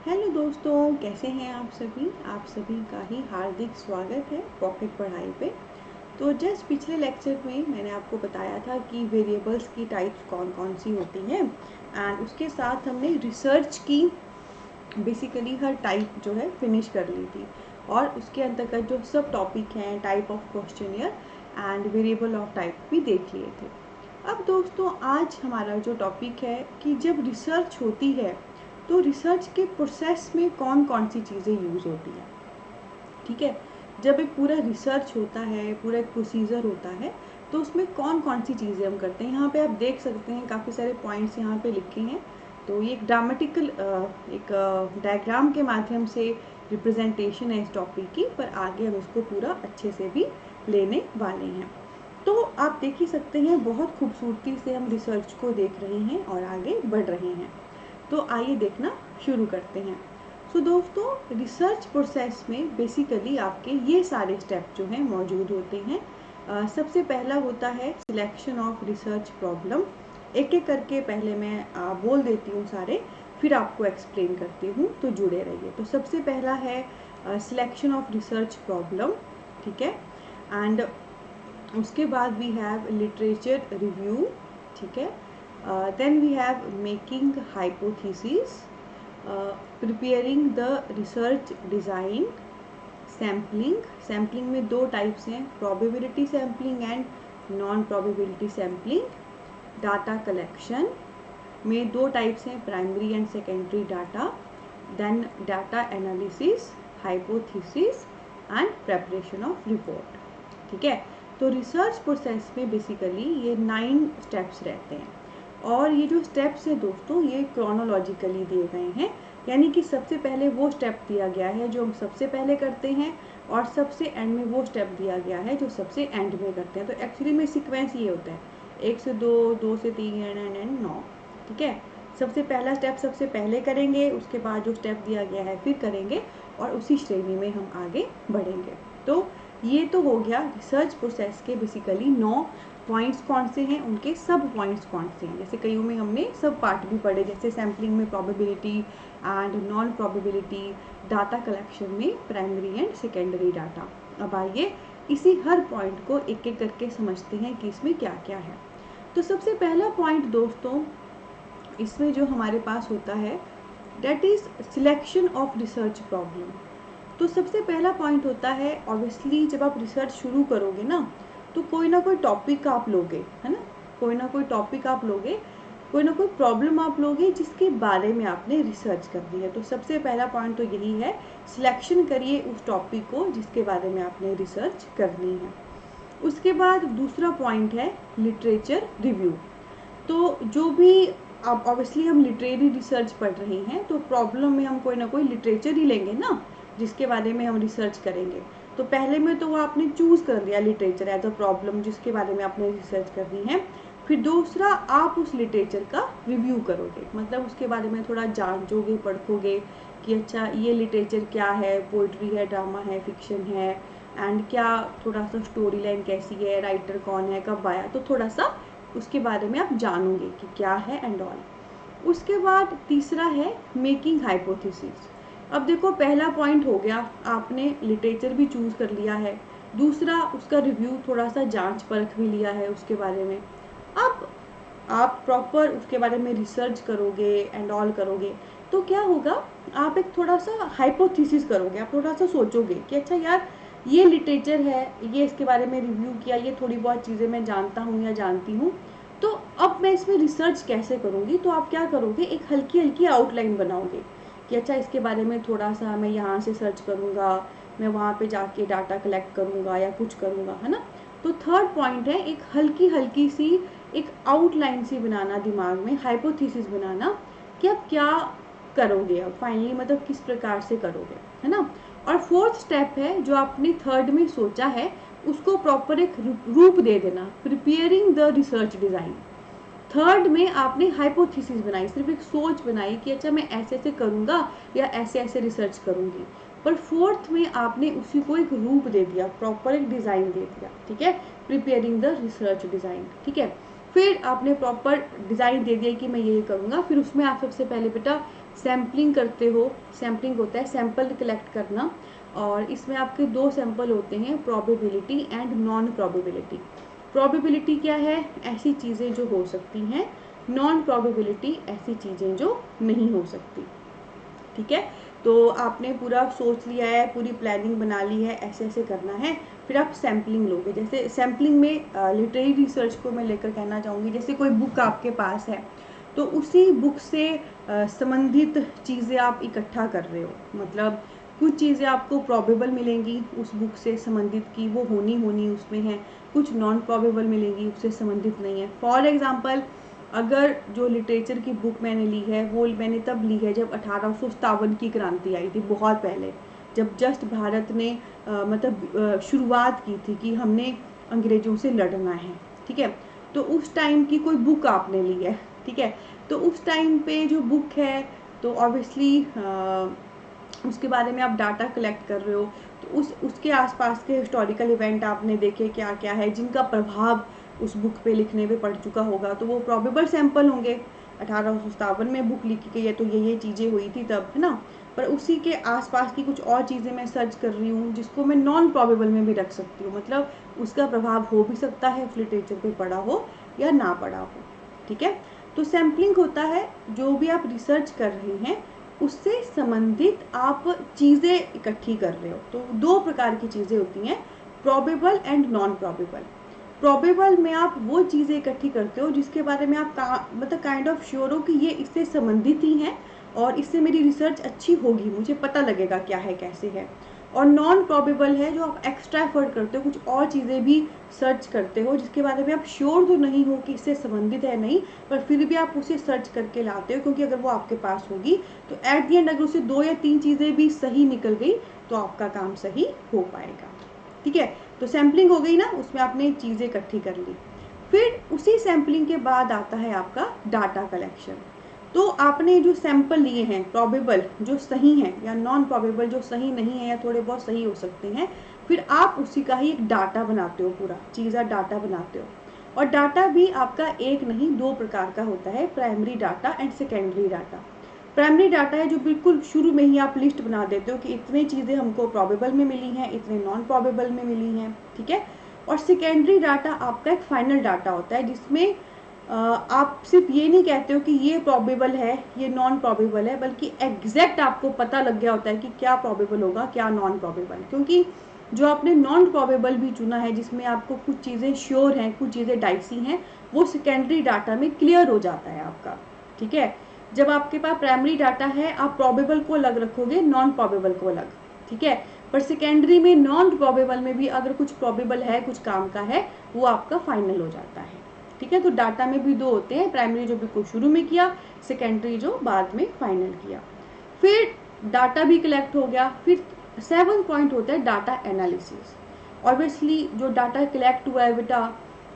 Hello दोस्तों, कैसे हैं आप सभी। आप सभी का ही हार्दिक स्वागत है पॉकेट पढ़ाई पे। तो जस्ट पिछले लेक्चर में मैंने आपको बताया था कि वेरिएबल्स की टाइप्स कौन कौन सी होती हैं एंड उसके साथ हमने रिसर्च की बेसिकली हर टाइप जो है फिनिश कर ली थी और उसके अंतर्गत जो सब टॉपिक हैं type of questionnaire and variable of type भी देख लिए थे। अब दोस्तों आज हमारा जो टॉपिक है कि जब रिसर्च होती है तो रिसर्च के प्रोसेस में कौन कौन सी चीज़ें यूज़ होती हैं। ठीक है, जब एक पूरा रिसर्च होता है, पूरा एक प्रोसीजर होता है, तो उसमें कौन कौन सी चीज़ें हम करते हैं। यहाँ पे आप देख सकते हैं काफ़ी सारे पॉइंट्स यहाँ पे लिखे हैं। तो ये एक ड्रामेटिकल एक डायग्राम के माध्यम से रिप्रेजेंटेशन है इस टॉपिक की, पर आगे हम इसको पूरा अच्छे से भी लेने वाले हैं। तो आप देख ही सकते हैं बहुत खूबसूरती से हम रिसर्च को देख रहे हैं और आगे बढ़ रहे हैं। तो आइए देखना शुरू करते हैं। सो दोस्तों, रिसर्च प्रोसेस में बेसिकली आपके ये सारे स्टेप जो हैं मौजूद होते हैं। सबसे पहला होता है सिलेक्शन ऑफ रिसर्च प्रॉब्लम। एक एक करके पहले मैं बोल देती हूँ सारे, फिर आपको एक्सप्लेन करती हूँ, तो जुड़े रहिए। तो सबसे पहला है सिलेक्शन ऑफ रिसर्च प्रॉब्लम। ठीक है, एंड उसके बाद वी हैव लिटरेचर रिव्यू। ठीक है, then we have making hypothesis, preparing the research design, sampling में दो टाइप्स हैं, probability sampling and non probability sampling। Data collection में दो टाइप्स हैं, primary and secondary data. Then data analysis, hypothesis and preparation of report. ठीक है, तो research process में बेसिकली ये 9 स्टेप्स रहते हैं और ये जो स्टेप्स हैं दोस्तों ये क्रोनोलॉजिकली दिए गए हैं, यानी कि सबसे पहले वो स्टेप दिया गया है जो हम सबसे पहले करते हैं और सबसे एंड में वो स्टेप दिया गया है जो सबसे एंड में करते हैं। तो एक्चुअली में सीक्वेंस ये होता है 1 से 2, 2 से 3 एंड 9। ठीक है, सबसे पहला स्टेप सबसे पहले करेंगे, उसके बाद जो स्टेप दिया गया है फिर करेंगे और उसी श्रेणी में हम आगे बढ़ेंगे। तो ये तो हो गया रिसर्च प्रोसेस के बेसिकली 9 पॉइंट्स कौन से हैं, उनके सब पॉइंट्स कौन से हैं। जैसे कईयों में हमने सब पार्ट भी पढ़े, जैसे सैम्पलिंग में probability and non probability, data collection में प्राइमरी एंड सेकेंडरी डाटा। अब आइए इसी हर पॉइंट को एक एक करके समझते हैं कि इसमें क्या क्या है। तो सबसे पहला पॉइंट दोस्तों इसमें जो हमारे पास होता है that is selection of research problem. तो सबसे पहला पॉइंट होता है ऑब्वियसली जब आप रिसर्च शुरू करोगे ना तो कोई ना कोई टॉपिक आप लोगे, है ना, कोई ना कोई टॉपिक आप लोगे, कोई ना कोई प्रॉब्लम आप लोगे जिसके बारे में आपने रिसर्च करनी है। तो सबसे पहला पॉइंट तो यही है, सिलेक्शन करिए उस टॉपिक को जिसके बारे में आपने रिसर्च करनी है। उसके बाद दूसरा पॉइंट है लिटरेचर रिव्यू। तो जो भी अब ऑब्वियसली हम लिटरेरी रिसर्च पढ़ रहे हैं तो प्रॉब्लम में हम कोई ना कोई लिटरेचर ही लेंगे ना जिसके बारे में हम रिसर्च करेंगे। तो पहले में तो वो आपने चूज़ कर लिया लिटरेचर एज अ प्रॉब्लम जिसके बारे में आपने रिसर्च करनी है। फिर दूसरा आप उस लिटरेचर का रिव्यू करोगे, मतलब उसके बारे में थोड़ा जांचोगे, पढ़ोगे कि अच्छा ये लिटरेचर क्या है, पोइट्री है, ड्रामा है, फिक्शन है, एंड क्या थोड़ा सा स्टोरी लाइन कैसी है, राइटर कौन है, कब आया, तो थोड़ा सा उसके बारे में आप जानोगे कि क्या है एंड ऑल। उसके बाद तीसरा है मेकिंग हाइपोथेसिस। अब देखो पहला पॉइंट हो गया, आपने लिटरेचर भी चूज़ कर लिया है, दूसरा उसका रिव्यू थोड़ा सा जांच परख भी लिया है उसके बारे में। अब आप प्रॉपर उसके बारे में रिसर्च करोगे एंड ऑल करोगे तो क्या होगा, आप एक थोड़ा सा हाइपोथेसिस करोगे, आप थोड़ा सा सोचोगे कि अच्छा यार ये लिटरेचर है, ये इसके बारे में रिव्यू किया, ये थोड़ी बहुत चीज़ें मैं जानता हूँ या जानती हूँ, तो अब मैं इसमें रिसर्च कैसे करूँगी। तो आप क्या करोगे, एक हल्की हल्की आउटलाइन बनाओगे कि अच्छा इसके बारे में थोड़ा सा मैं यहाँ से सर्च करूँगा, मैं वहाँ पे जाके डाटा कलेक्ट करूँगा या कुछ करूँगा, है ना। तो थर्ड पॉइंट है एक हल्की हल्की सी एक आउटलाइन सी बनाना दिमाग में, हाइपोथेसिस बनाना कि आप क्या करोगे, अब फाइनली मतलब किस प्रकार से करोगे, है ना। और फोर्थ स्टेप है जो आपने थर्ड में सोचा है उसको प्रॉपर एक रूप दे देना, preparing the research design. Third में आपने हाइपोथेसिस बनाई, सिर्फ एक सोच बनाई कि अच्छा मैं ऐसे ऐसे करूँगा या ऐसे ऐसे रिसर्च करूँगी, पर फोर्थ में आपने उसी को एक रूप दे दिया, प्रॉपर एक डिज़ाइन दे दिया। ठीक है, प्रिपेयरिंग द रिसर्च डिज़ाइन। ठीक है, फिर आपने प्रॉपर डिज़ाइन दे दिया कि मैं ये करूँगा, फिर उसमें आप सबसे पहले बेटा सैम्पलिंग करते हो। सैम्पलिंग होता है सैंपल कलेक्ट करना, और इसमें आपके दो सैंपल होते हैं, probability and non probability. Probability क्या है? ऐसी चीज़ें जो हो सकती हैं। नॉन प्रोबेबिलिटी ऐसी चीज़ें जो नहीं हो सकती। ठीक है, तो आपने पूरा सोच लिया है, पूरी प्लानिंग बना ली है, ऐसे ऐसे करना है, फिर आप सैम्पलिंग लोगे। जैसे सैम्पलिंग में लिटरेरी रिसर्च को मैं लेकर कहना चाहूँगी, जैसे कोई बुक आपके पास है तो उसी बुक से संबंधित चीज़ें आप इकट्ठा कर रहे हो। मतलब कुछ चीज़ें आपको प्रोबेबल मिलेंगी उस बुक से संबंधित की वो होनी उसमें है, कुछ नॉन प्रोबेबल मिलेंगी उससे संबंधित नहीं है। फॉर एग्जांपल, अगर जो लिटरेचर की बुक मैंने ली है वो मैंने तब ली है जब 1857 की क्रांति आई थी, बहुत पहले, जब जस्ट भारत ने शुरुआत की थी कि हमने अंग्रेज़ों से लड़ना है। ठीक है, तो उस टाइम की कोई बुक आपने ली है। ठीक है, तो उस टाइम पे जो बुक है तो ऑब्वियसली उसके बारे में आप डाटा कलेक्ट कर रहे हो, तो उसके आसपास के हिस्टोरिकल इवेंट आपने देखे क्या क्या है जिनका प्रभाव उस बुक पे लिखने पे पड़ चुका होगा, तो वो प्रोबेबल सैंपल होंगे। 1857 में बुक लिखी गई है तो ये चीज़ें हुई थी तब, है ना। पर उसी के आसपास की कुछ और चीज़ें मैं सर्च कर रही हूँ जिसको मैं नॉन प्रोबेबल में भी रख सकती हूँ, मतलब उसका प्रभाव हो भी सकता है उस लिटरेचर पे पड़ा हो या ना पड़ा हो। ठीक है, तो सैम्पलिंग होता है जो भी आप रिसर्च कर रहे हैं उससे संबंधित आप चीज़ें इकट्ठी कर रहे हो। तो दो प्रकार की चीज़ें होती हैं, probable and non probable. Probable में आप वो चीज़ें इकट्ठी करते हो जिसके बारे में आप काइंड ऑफ श्योर हो कि ये इससे संबंधित ही हैं और इससे मेरी रिसर्च अच्छी होगी, मुझे पता लगेगा क्या है कैसे है। और नॉन प्रोबेबल है जो आप एक्स्ट्रा एफर्ट करते हो, कुछ और चीज़ें भी सर्च करते हो जिसके बारे में आप श्योर तो नहीं हो कि इससे संबंधित है नहीं, पर फिर भी आप उसे सर्च करके लाते हो, क्योंकि अगर वो आपके पास होगी तो एट द एंड अगर उसे 2 या 3 चीज़ें भी सही निकल गई तो आपका काम सही हो पाएगा। ठीक है, तो सैम्पलिंग हो गई ना, उसमें आपने चीज़ें इकट्ठी कर ली। फिर उसी सैम्पलिंग के बाद आता है आपका डाटा कलेक्शन। तो आपने जो सैंपल लिए हैं प्रोबेबल जो सही हैं या नॉन प्रोबेबल जो सही नहीं है या थोड़े बहुत सही हो सकते हैं, फिर आप उसी का ही एक डाटा बनाते हो, पूरा चीज़ा डाटा बनाते हो। और डाटा भी आपका एक नहीं दो प्रकार का होता है, primary data and secondary data. Primary data है जो बिल्कुल शुरू में ही आप लिस्ट बना देते हो कि इतनी चीज़ें हमको प्रोबेबल में मिली हैं, इतने नॉन प्रोबेबल में मिली हैं। ठीक है, और सेकेंडरी डाटा आपका एक फाइनल डाटा होता है जिसमें आप सिर्फ ये नहीं कहते हो कि ये प्रोबेबल है ये नॉन प्रोबेबल है, बल्कि एग्जैक्ट आपको पता लग गया होता है कि क्या प्रोबेबल होगा क्या नॉन प्रोबेबल, क्योंकि जो आपने नॉन प्रोबेबल भी चुना है जिसमें आपको कुछ चीज़ें श्योर हैं कुछ चीज़ें डाइसी हैं, वो सेकेंडरी डाटा में क्लियर हो जाता है आपका। ठीक है, जब आपके पास प्राइमरी डाटा है आप प्रोबेबल को अलग रखोगे, नॉन प्रोबेबल को अलग। ठीक है, पर सेकेंडरी में नॉन प्रोबेबल में भी अगर कुछ प्रोबेबल है कुछ काम का है वो आपका फाइनल हो जाता है। ठीक है, तो डाटा में भी दो होते हैं, प्राइमरी जो बिल्कुल शुरू में किया, सेकेंडरी जो बाद में फाइनल किया। फिर डाटा भी कलेक्ट हो गया। फिर 7 पॉइंट होता है डाटा एनालिसिस। ऑब्वियसली जो डाटा कलेक्ट हुआ है बेटा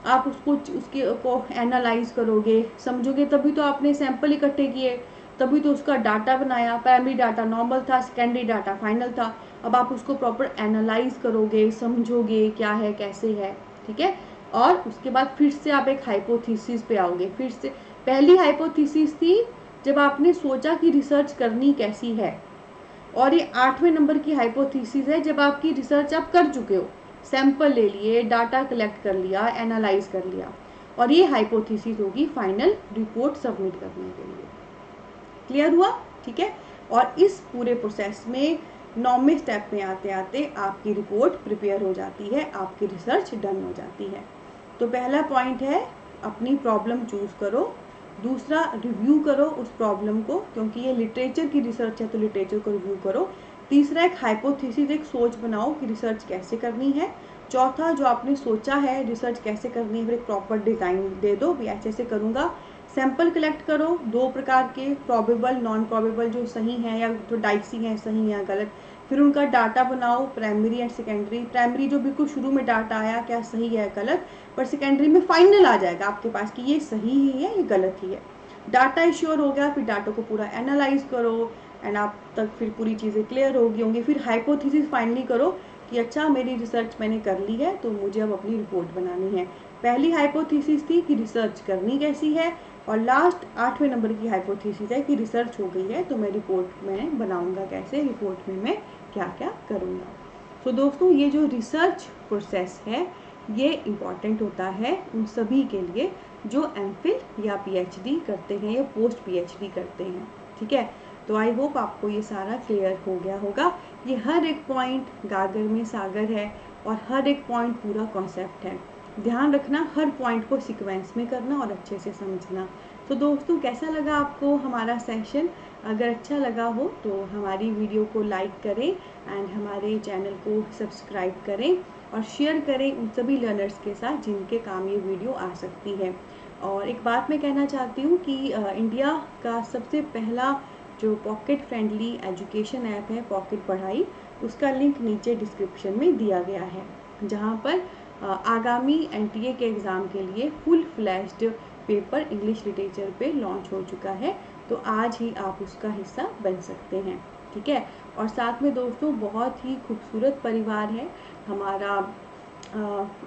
आप उसके को एनालाइज करोगे समझोगे, तभी तो आपने सैंपल इकट्ठे किए, तभी तो उसका डाटा बनाया। प्राइमरी डाटा नॉर्मल था, सेकेंडरी डाटा फाइनल था। अब आप उसको प्रॉपर एनालाइज करोगे, समझोगे क्या है कैसे है। ठीक है, और उसके बाद फिर से आप एक हाइपोथेसिस पे आओगे। फिर से पहली हाइपोथेसिस थी जब आपने सोचा कि रिसर्च करनी कैसी है, और ये 8वें नंबर की हाइपोथेसिस है जब आपकी रिसर्च आप कर चुके हो, सैंपल ले लिए, डाटा कलेक्ट कर लिया, एनालाइज कर लिया, और ये हाइपोथेसिस होगी फाइनल रिपोर्ट सबमिट करने के लिए। क्लियर हुआ? ठीक है, और इस पूरे प्रोसेस में 9वें स्टेप में आते आते आपकी रिपोर्ट प्रिपेयर हो जाती है, आपकी रिसर्च डन हो जाती है। तो पहला पॉइंट है अपनी प्रॉब्लम चूज करो, दूसरा रिव्यू करो उस प्रॉब्लम को, क्योंकि ये लिटरेचर की रिसर्च है तो लिटरेचर को रिव्यू करो। तीसरा एक हाइपोथेसिस, एक सोच बनाओ कि रिसर्च कैसे करनी है। चौथा जो आपने सोचा है रिसर्च कैसे करनी है, फिर एक प्रॉपर डिज़ाइन दे दो, भी ऐसे ऐसे करूँगा। सैंपल कलेक्ट करो दो प्रकार के, प्रोबेबल नॉन प्रोबेबल जो सही हैं या तो डाइसी हैं सही या गलत। फिर उनका डाटा बनाओ, प्राइमरी एंड सेकेंडरी। प्राइमरी जो बिल्कुल शुरू में डाटा आया क्या सही है गलत, पर सेकेंडरी में फाइनल आ जाएगा आपके पास कि ये सही ही है ये गलत ही है। डाटा इश्योर हो गया, फिर डाटा को पूरा एनालाइज करो एंड आप तक फिर पूरी चीज़ें क्लियर होगी होंगी। फिर हाइपोथेसिस फाइनली करो कि अच्छा मेरी रिसर्च मैंने कर ली है तो मुझे अब अपनी रिपोर्ट बनानी है। पहली हाइपोथेसिस थी कि रिसर्च करनी कैसी है, और लास्ट 8वें नंबर की हाइपोथेसिस है कि रिसर्च हो गई है तो मैं रिपोर्ट में बनाऊंगा कैसे, रिपोर्ट में मैं क्या क्या करूँगा। तो दोस्तों ये जो रिसर्च प्रोसेस है ये इम्पॉर्टेंट होता है उन सभी के लिए जो एमफिल या पीएचडी करते हैं या पोस्ट पीएचडी करते हैं। ठीक है, तो आई होप आपको ये सारा क्लियर हो गया होगा। ये हर एक पॉइंट गागर में सागर है और हर एक पॉइंट पूरा कॉन्सेप्ट है। ध्यान रखना हर पॉइंट को सीक्वेंस में करना और अच्छे से समझना। तो दोस्तों कैसा लगा आपको हमारा सेशन? अगर अच्छा लगा हो तो हमारी वीडियो को लाइक करें एंड हमारे चैनल को सब्सक्राइब करें और शेयर करें उन सभी लर्नर्स के साथ जिनके काम ये वीडियो आ सकती है। और एक बात मैं कहना चाहती हूँ कि इंडिया का सबसे पहला जो पॉकेट फ्रेंडली एजुकेशन ऐप है पॉकेट पढ़ाई, उसका लिंक नीचे डिस्क्रिप्शन में दिया गया है, जहाँ पर आगामी एनटीए के एग्ज़ाम के लिए full flashed paper English literature पे लॉन्च हो चुका है। तो आज ही आप उसका हिस्सा बन सकते हैं। ठीक है, और साथ में दोस्तों बहुत ही खूबसूरत परिवार है हमारा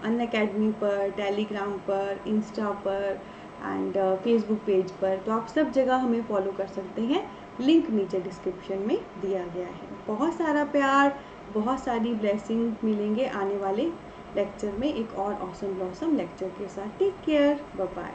अनअकैडमी पर, टेलीग्राम पर, इंस्टा पर एंड फेसबुक पेज पर। तो आप सब जगह हमें फॉलो कर सकते हैं, लिंक नीचे डिस्क्रिप्शन में दिया गया है। बहुत सारा प्यार, बहुत सारी ब्लेसिंग मिलेंगे आने वाले लेक्चर में एक और ऑसम ब्लॉसम लेक्चर के साथ। Take care, bye bye.